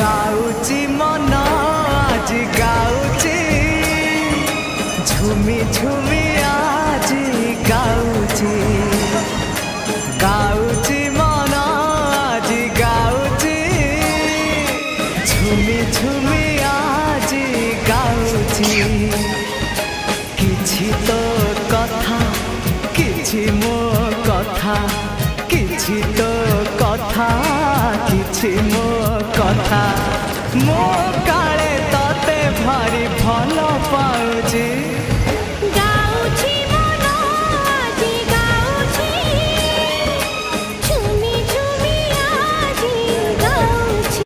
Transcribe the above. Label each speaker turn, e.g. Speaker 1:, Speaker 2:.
Speaker 1: गाउची मन आज गाउची झुमी झुमी आज गाउची गाउची मन आज गाउची झुमी झुमी आज गाउची किछि तो कथा किछि मो कथा किछि तो कथा किछि मो कथा मो काले तते भारी भल पाउची।